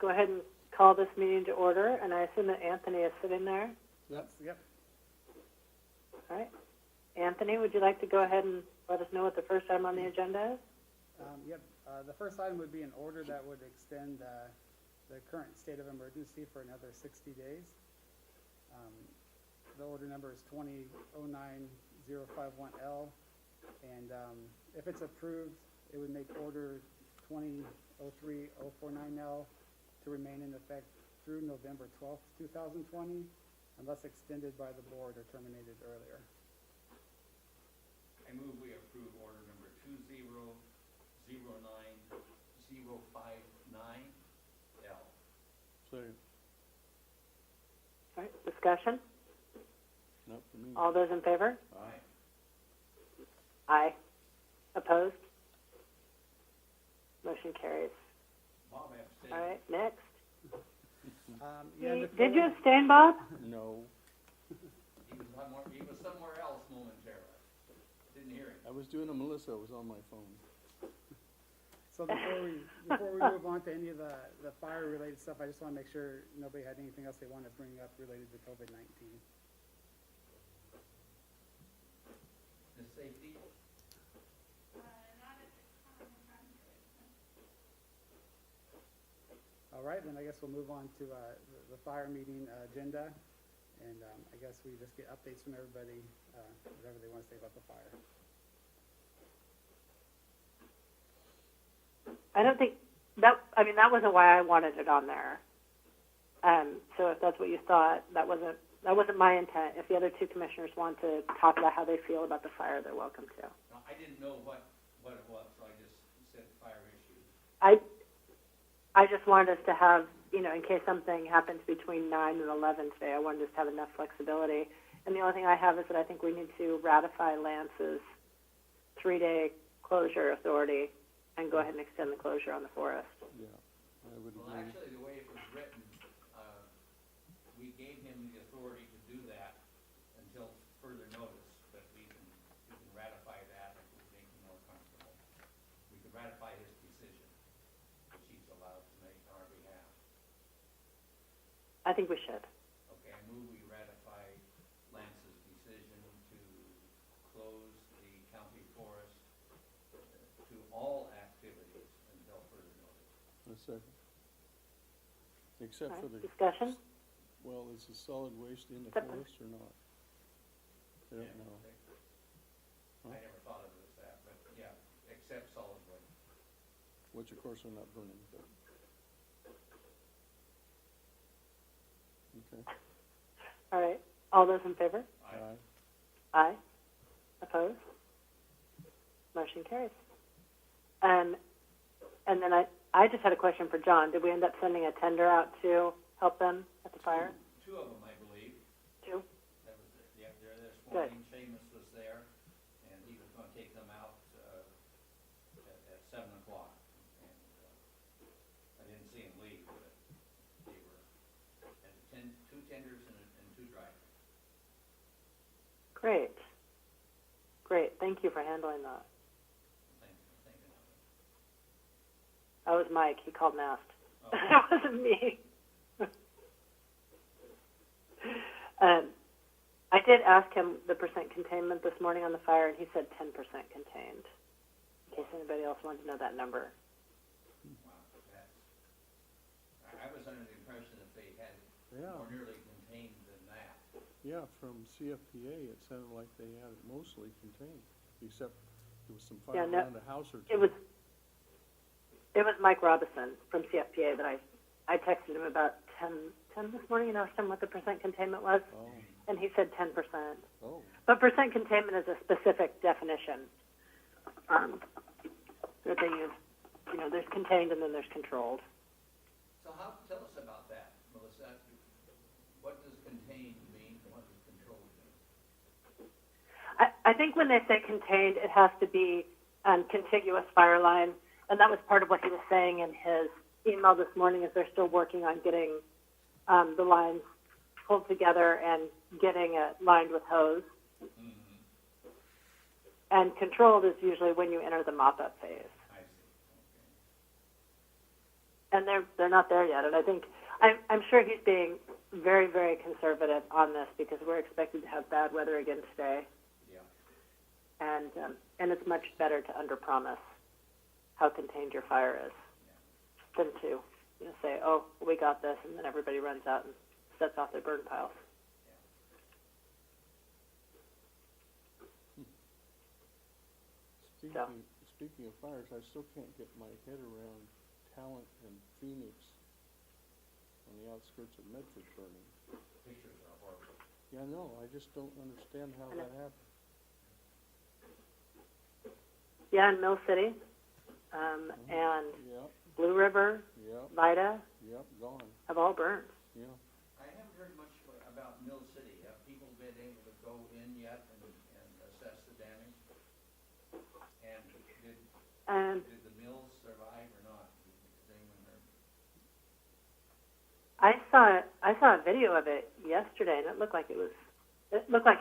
go ahead and call this meeting to order, and I assume that Anthony is sitting there. Yep. All right. Anthony, would you like to go ahead and let us know what the first item on the agenda is? The first item would be an order that would extend the current state of emergency for another 60 days. The order number is 20-09051L, and if it's approved, it would make order 20-03049L to remain in effect through November 12th, 2020, unless extended by the board or terminated earlier. I move we approve order number 20-09059L. Second. All right, discussion? Not for me. All those in favor? Aye. Aye. Opposed? Motion carries. Bob abstained. All right, next. Did you abstain, Bob? No, He was somewhere else momentarily. Didn't hear him. I was doing a Melissa. I was on my phone. So before we move on to any of the fire-related stuff, I just want to make sure nobody had anything else they want to bring up related to COVID-19. The safety? All right, then I guess we'll move on to the fire meeting agenda, and I guess we just get updates from everybody, whatever they want to say about the fire. I don't think that wasn't why I wanted it on there. So if that's what you thought, that wasn't my intent. If the other two commissioners want to talk about how they feel about the fire, they're welcome to. No, I didn't know what it was, so I just said fire issues. I just wanted us to have, in case something happens between 9 and 11 today, I wanted us to have enough flexibility. And the only thing I have is that I think we need to ratify Lance's 3-day closure authority and go ahead and extend the closure on the forest. Yeah, I would Well, agree. actually, the way it was written, we gave him the authority to do that until further notice, but we can ratify that if it would make him more comfortable. We could ratify his decision, which he's allowed to make on our behalf. I think we should. Okay, I move we ratify Lance's decision to close the county forest to all activities until further notice. A second. Except All for right, the, discussion? well, is the solid waste in the Except- forest or not? I don't know. I never thought of it as that, but yeah, except solid waste. Which of course are not burning, but. Okay. All right. All those in favor? Aye. Aye. Opposed? Motion carries. And then I just had a question for John. Did we end up sending a tender out to help them at the fire? Two of them, I believe. Two? That was, yeah, they're this Good. morning. Seamus was there, and he was gonna take them out, at 7 o'clock. And, I didn't see him leave, but they were, and two tenders and two drivers. Great. Great. Thank you for handling that. Thinking of it. That was Mike. He called and asked. Oh. That wasn't me. I did ask him the percent containment this morning on the fire, and he said 10% contained. In case anybody else wanted to know that number. Wow, that's, I was under the impression that they had Yeah. more nearly contained than that. Yeah, from CFPA, it sounded like they had it mostly contained, except there was some fire Yeah, no, around a house or two. It was Mike Robison from CFPA that I texted him about 10 this morning and asked him what the percent containment was, Oh, and he said 10%. oh, But percent containment is a specific definition that they use. There's contained and then there's controlled. So tell us about that, Melissa. What does contained mean and what does controlled mean? I think when they say contained, it has to be contiguous fire line, and that was part of what he was saying in his email this morning. Is they're still working on getting the lines pulled together and getting it lined with hose. Mm-hmm. And controlled is usually when you enter the mop-up phase. I see. Okay. And they're not there yet. And I think, I'm sure he's being very, very conservative on this because we're expected to have bad weather again today. Yeah. And it's much better to underpromise how contained your fire is than to, say, oh, we got this, and then everybody runs out and sets off their burn piles. Speaking of fires, I still can't get my head around Talent and Phoenix on the outskirts of Medford burning. Pictures are horrible. Yeah, no, I just don't understand how that happened. Yeah, in Mill City, and Yep, Blue River, yep, Vida yep, gone, have all burned. yeah. I haven't heard much about Mill City. Have people been able to go in yet and assess the damage? And And did the mills survive or not? Has anyone heard? I saw a video of it yesterday, and it looked like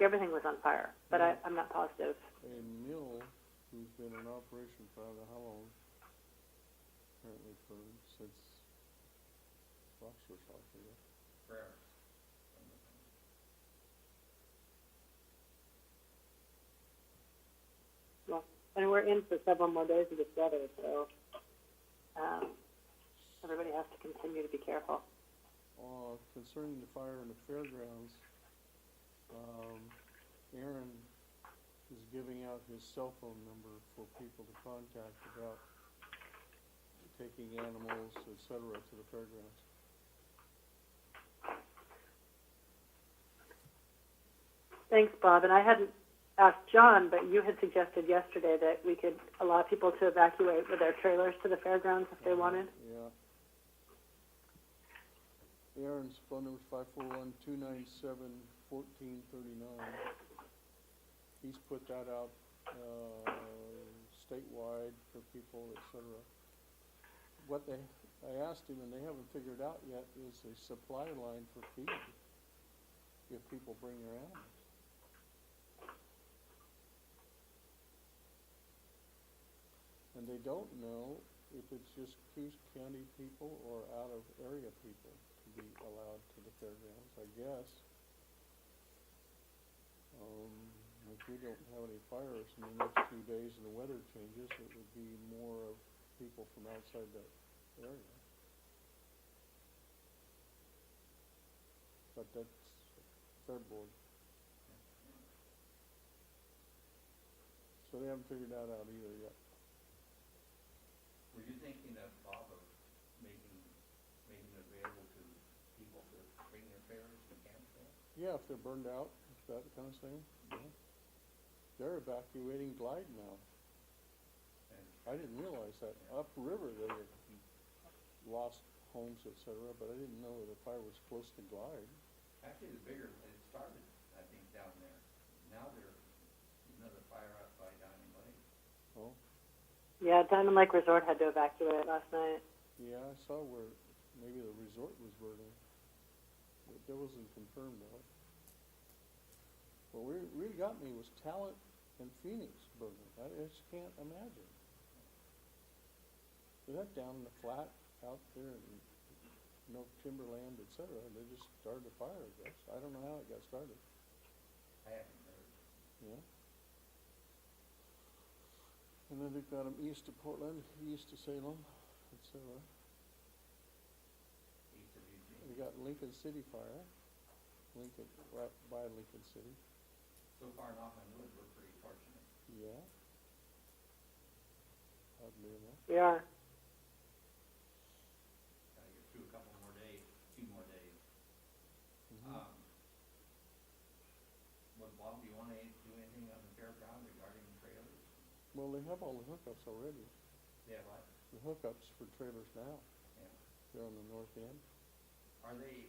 everything was on fire, but I'm not positive. A mill who's been in operation for I don't know how long, apparently since Roxbury's off here. Prayers. Well, and we're in for several more days of this weather, so everybody has to continue to be careful. Concerning the fire in the fairgrounds, Aaron is giving out his cell phone number for people to contact about taking animals, etc., to the fairgrounds. Thanks, Bob. And I hadn't asked John, but you had suggested yesterday that we could allow people to evacuate with their trailers to the fairgrounds if they wanted. Yeah. Aaron's phone number is 541-297-1439. He's put that out statewide for people, etc. I asked him, and they haven't figured out yet, is a supply line for feed if people bring their animals. And they don't know if it's just Coos County people or out-of-area people to be allowed to the fairgrounds, I guess. If we don't have any fires in the next few days and the weather changes, it would be more of people from outside that area. But that's fair board. So they haven't figured that out either yet. Were you thinking of, Bob, of making it available to people to bring their trailers and camp there? Yeah, if they're burned out, that kind of thing. Yeah. They're evacuating Glide now. And I didn't realize that. Upriver they had lost homes, etc., but I didn't know the fire was close to Glide. actually, it started, I think, down there. Now there's another fire up by Diamond Lake. Oh, Yeah, Diamond Lake Resort had to evacuate last night. yeah, I saw where maybe the resort was burning. But that wasn't confirmed though. What really got me was Talent and Phoenix burning. I just can't imagine. They're not down in the flat out there in timberland, etc. They just started a fire, I guess. I don't know how it got started. I haven't heard. Yeah. And then they've got them east of Portland, east of Salem, etc. East of Eugene. They got Lincoln City fire. Lincoln, right by Lincoln City. So far, knock on wood, we're pretty fortunate. Yeah. Oddly enough. We are. Gotta get through a couple more days, few more days. Mm-hmm. Bob, do you wanna do anything on the fairground regarding trailers? Well, they have all the hookups already. Yeah, what? The hookups for trailers now. Yeah. They're on the north end. Are those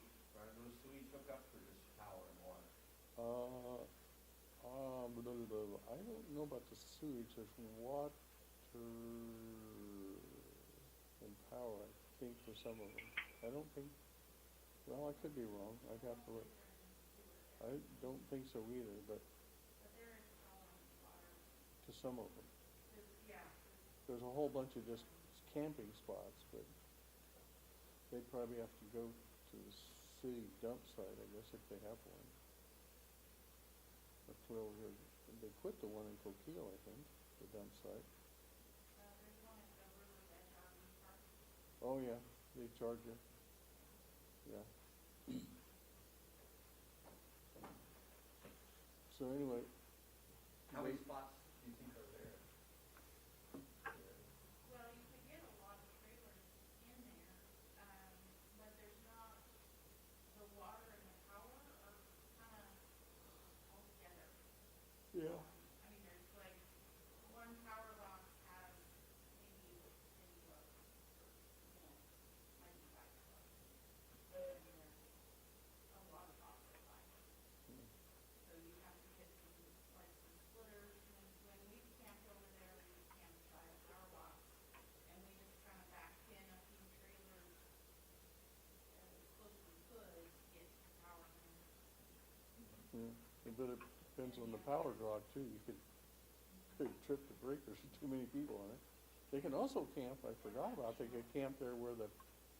sewage hookups or just power and water? I don't know about the sewage. There's water and power, I think, for some of them. I don't think, well, I could be wrong. I'd have to look. I don't think so either, but to some of them. There's a whole bunch of just camping spots, but they'd probably have to go to the city dump site, I guess, if they have one. Or put over here, they quit the one in Coquille, I think, the dump site. Oh, yeah, they charge you, yeah. So anyway, How many they, spots do you think are there? Well, you could get a lot of trailers in there, but there's not, the water and the power are kinda all together. yeah, I mean, there's like, one power box has maybe 10 trucks, you know, maybe 5 trucks. And there's a lot of offset lines. So you have to get some, like, some splitters. When we camped over there, we camped by a power box, and we just kind of backed in a few trailers as close as we could to get power in there. yeah, but it depends on the power draw too, you could trip the breakers with too many people on it. They can also camp, I forgot about, they could camp there where the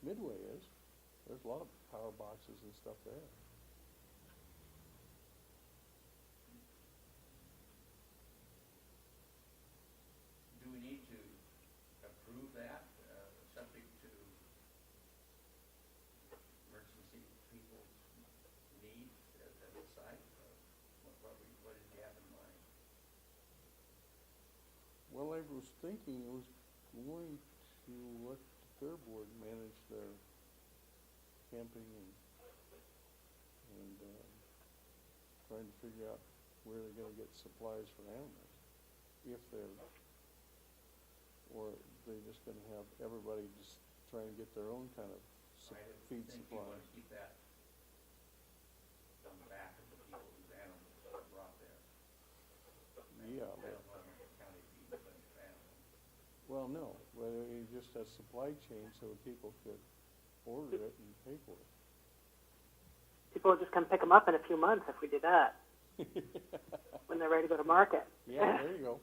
midway is, there's a lot of power boxes and stuff there. Do we need to approve that, subject to emergency people's needs at the site? What did you have in mind? Well, I was thinking it was going to let the fair board manage their camping and trying to figure out where they're gonna get supplies for animals. If they're, or they're just gonna have everybody just try and get their own kind of I would feed think you want supplies. to keep that on the back of the people whose animals are brought there. Yeah, I but, don't want the county feeding a bunch of animals. well, no, but it just has supply chain so people could order it and pay for it. People will just come pick them up in a few months if we do that, when they're ready to go to market. Yeah, there you go.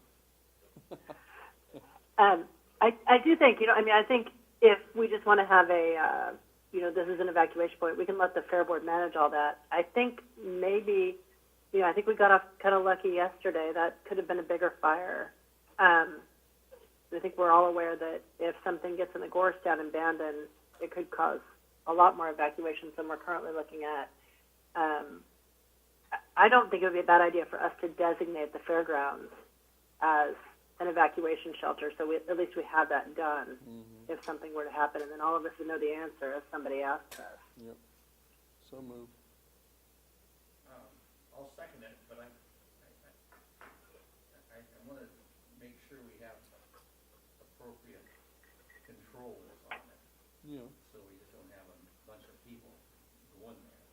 I do think, I think if we just want to have a, this is an evacuation point, we can let the fair board manage all that. I think maybe, I think we got off kind of lucky yesterday. That could have been a bigger fire. I think we're all aware that if something gets in the gorse down in Bandon, it could cause a lot more evacuations than we're currently looking at. I don't think it would be a bad idea for us to designate the fairgrounds as an evacuation shelter, so at least we have that done if something were to happen, and then all of us would know the answer if somebody asked us. Yep, so moved. I'll second it, but I want to make sure we have appropriate controls on it, Yeah, so we just don't have a bunch of people going there.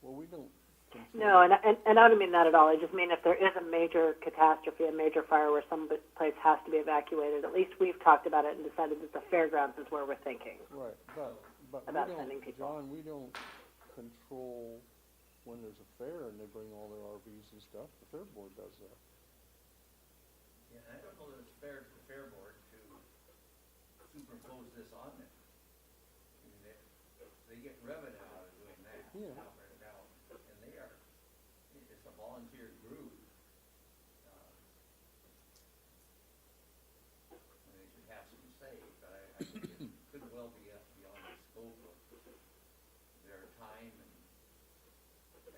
well, we don't control. No, and I don't mean that at all. I just mean if there is a major catastrophe, a major fire where some place has to be evacuated, at least we've talked about it and decided that the fairgrounds is where we're thinking. Right, but we About don't, sending people. John, we don't control when there's a fair and they bring all their RVs and stuff, the fair board does that. Yeah, and I don't know that it's fair to the fair board to superimpose this on them. I mean, they get revenue out of doing that. Yeah. Now, and they are, it's a volunteer group. And they should have some say, but I think it could well be beyond the scope of their time and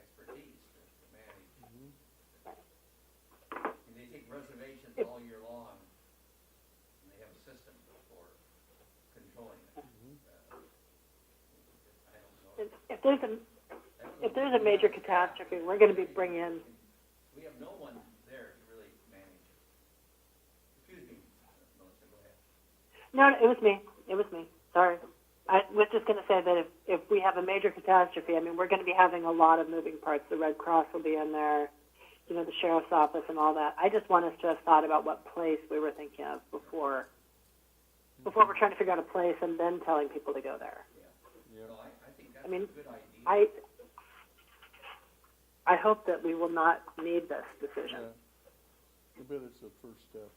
expertise to manage. And they take reservations all year long, and they have a system for controlling it. I don't know. If there's a major catastrophe, we're going to be bringing. We have no one there to really manage it. Excuse me, Melissa, go ahead. No, it was me. It was me. Sorry. I was just going to say that if we have a major catastrophe, I mean, we're going to be having a lot of moving parts. The Red Cross will be in there, the sheriff's office and all that. I just want us to have thought about what place we were thinking of before we're trying to figure out a place and then telling people to go there. Yeah. So I think that's I mean, a good idea. I hope that we will not need this decision. Yeah, I bet it's the first step.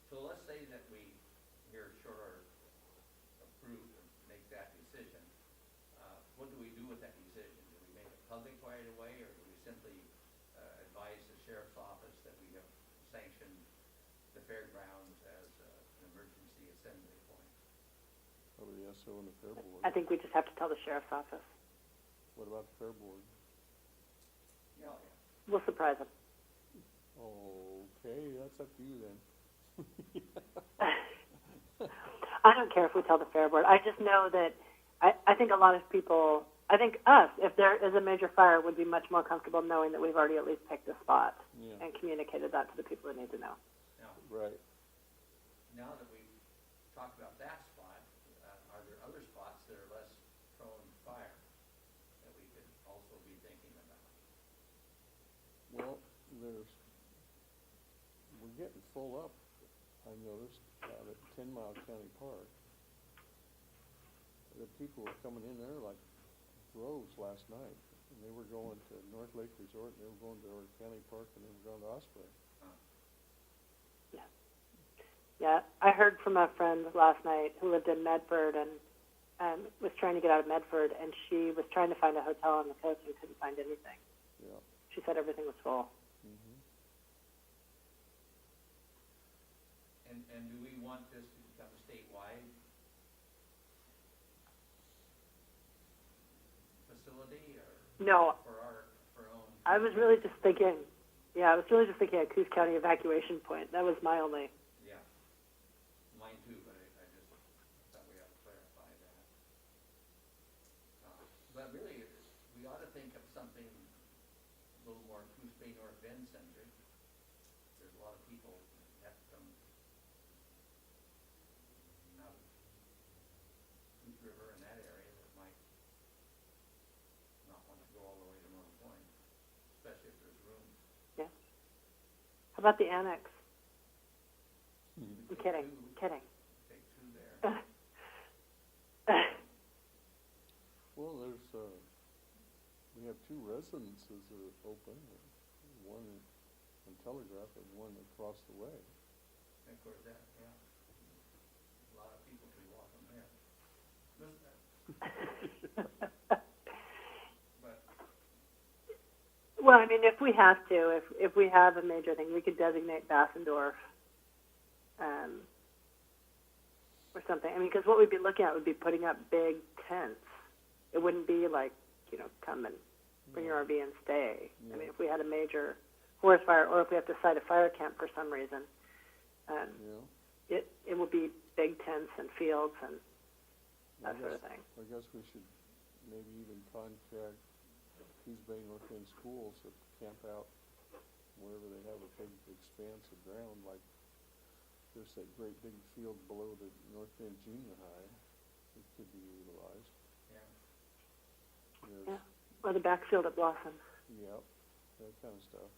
So let's say that we, here short order, approve and make that decision. public right away, or do we simply advise the sheriff's office that we have sanctioned the fairgrounds as an emergency assembly point? Probably the SO and the fair board. I think we just have to tell the sheriff's office. What about the fair board? Yeah, We'll surprise them. Okay, that's up to you then. I don't care if we tell the fair board. I just know that I think a lot of people, I think us, if there is a major fire, would be much more comfortable knowing that we've already at least picked a spot Yeah, and communicated that to the people that need to know. now, right. now that we've talked about that spot, are there other spots that are less prone to fire that we could also be thinking about? Well, we're getting full up, I noticed, out at 10 Mile County Park. The people were coming in there like droves last night, and they were going to North Lake Resort, and they were going to our county park, and they were going to Osprey. Yeah, I heard from a friend last night who lived in Medford and was trying to get out of Medford, and she was trying to find a hotel on the coast and couldn't find anything. Yeah. She said everything was full. Mm-hmm. And do we want this to become statewide facility, or No, for our own? I was really just thinking, a Coos County evacuation point. That was my only. Yeah, mine too, but I just thought we ought to clarify that. But really, we ought to think of something a little more Coos Bay North Bend centric. There's a lot of people that have to come out of Coos River in that area that might not want to go all the way to North Point, especially if there's room. How about the annex? We I'm take kidding. two- Kidding. Take two there. Well, we have two residences that are open, one in Telegraph and one across the way. And of course, that, yeah, a lot of people could walk them there. But, Well, I mean, if we have to, if we have a major thing, we could designate Bassendorf, or something. I mean, because what we'd be looking at would be putting up big tents. It wouldn't be like, come and bring your RV and stay. Yeah. I mean, if we had a major forest fire, or if we have to site a fire camp for some reason, Yeah. it would be big tents and fields and that sort of thing. I guess we should maybe even contact Coos Bay North End schools that camp out wherever they have a big expanse of ground, like there's that great big field below the North End Junior High. It could be utilized. yeah, There's, Or the backfield at Blossom. Yep, that kind of stuff.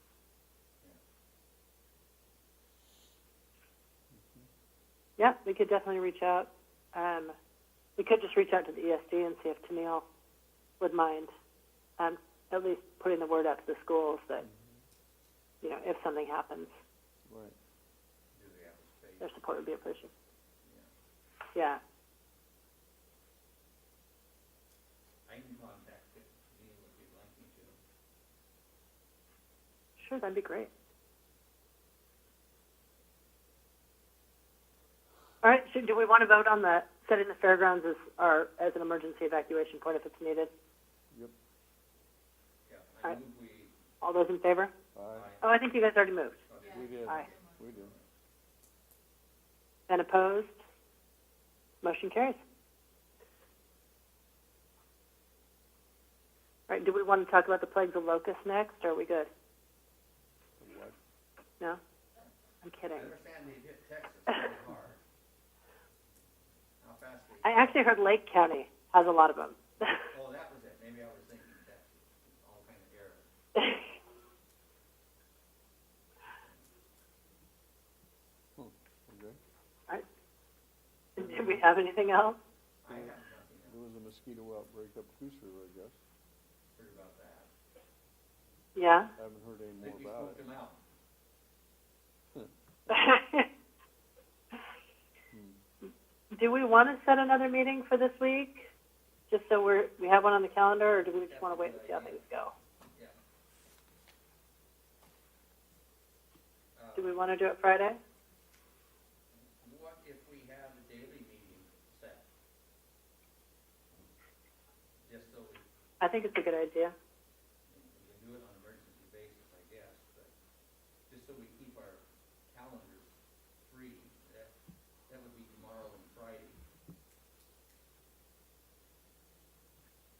Yeah, we could definitely reach out. We could just reach out to the ESD and see if Tennille would mind at least putting the word out to the schools that, if something happens, Right. do they have a space? their support would be appreciated. Yeah. Yeah. I can contact Neil if you'd like me to. Sure, that'd be great. All right, do we want to vote on setting the fairgrounds as an emergency evacuation point if it's needed? Yep. Yeah, All I right. move we, All those in favor? Aye. Oh, I think you guys already moved. We did. Aye. We did. And opposed? Motion carries. All right, do we want to talk about the plagues of locusts next, or are we good? What? No? I'm I kidding. understand they hit Texas very hard. How fast they? I actually heard Lake County has a lot of them. Oh, that was it, maybe I was thinking Texas, all kind of errors. Okay. Did we have anything else? I have nothing else, There was a mosquito outbreak up Coos River, I guess. heard about that. Yeah? Haven't heard any I think we more about smoked it. them out. Do we want to set another meeting for this week? just so we have one on the calendar, or do we just wanna wait and see how things go? Yeah. Do we wanna do it Friday? What if we have a daily meeting set? Just so we I think it's a good idea. can do it on an emergency basis, I guess, but just so we keep our calendars free, that would be tomorrow and Friday.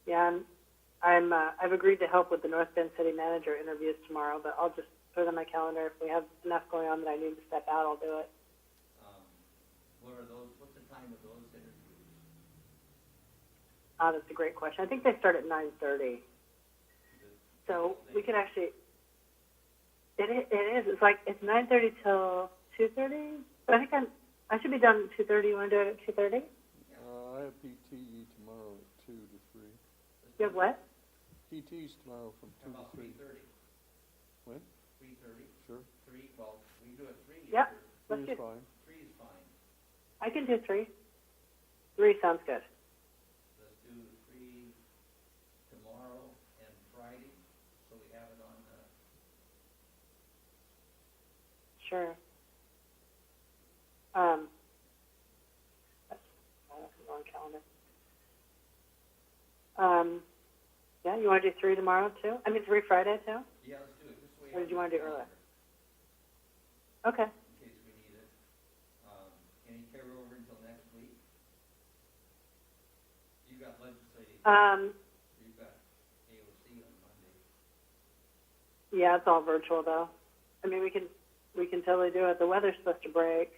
Yeah, I've agreed to help with the North Bend City Manager interviews tomorrow, but I'll just put it on my calendar. If we have enough going on that I need to step out, I'll do it. What's the time of those interviews? That's a great question. I think they start at 9:30. So we could actually, it is, it's like, it's 9:30 till 2:30? But I think I should be done at 2:30. You want to do it at 2:30? I have PTE tomorrow at 2 to 3. You have what? PT's tomorrow from How 2 to about 3. 3:30? When? 3:30? Sure. 3, well, we can do it 3. Yep. Or Let's 3 do, is fine. 3 is fine. I can do 3. 3 sounds good. Let's do 3 tomorrow and Friday, so we have it on, Sure. That's the wrong calendar. Yeah, you want to do 3 tomorrow too? I mean 3 Friday too? yeah, let's do it this way. Or did you on wanna the do earlier? calendar, Okay. In case we need it. Any carryover until next week? You've got legislative, you've got AOC on Monday. Yeah, it's all virtual though. I mean, we can totally do it. The weather's supposed to break.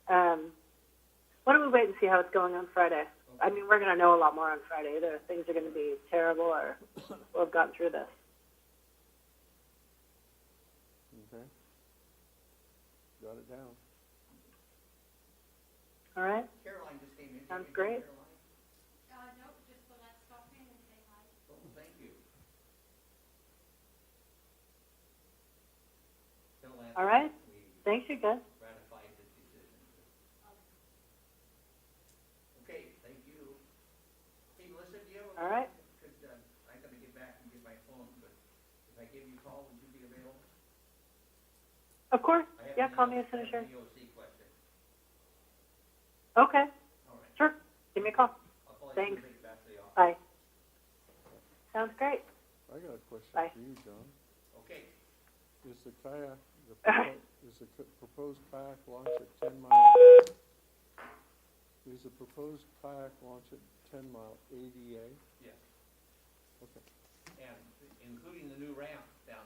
Why don't we wait and see how it's going on Friday? I mean, we're going to know a lot more on Friday. Either things are going to be terrible or we'll have gotten through this. Okay. Got it down. All right? Caroline just came in. Sounds Did you meet great. Caroline? Nope, just the let's stop in and say hi. Oh, thank you. Tell Lance All right. we Thanks, you guys. ratified the decision. Okay, thank you. Hey, Melissa, do you have a? All right. I gotta get back and get my phone, but if I give you a call, would you be available? Of course. I have Yeah, an call me EOC as soon as you're. EOC question. Okay. All right. Sure. Give me a call. I'll call you Thanks. when I get back to the office. Bye. Sounds great. I got a question Bye. for you, John. Okay. Is the kayak, All right. is the proposed kayak launch at 10 Mile, is the proposed kayak launch at 10 Mile ADA?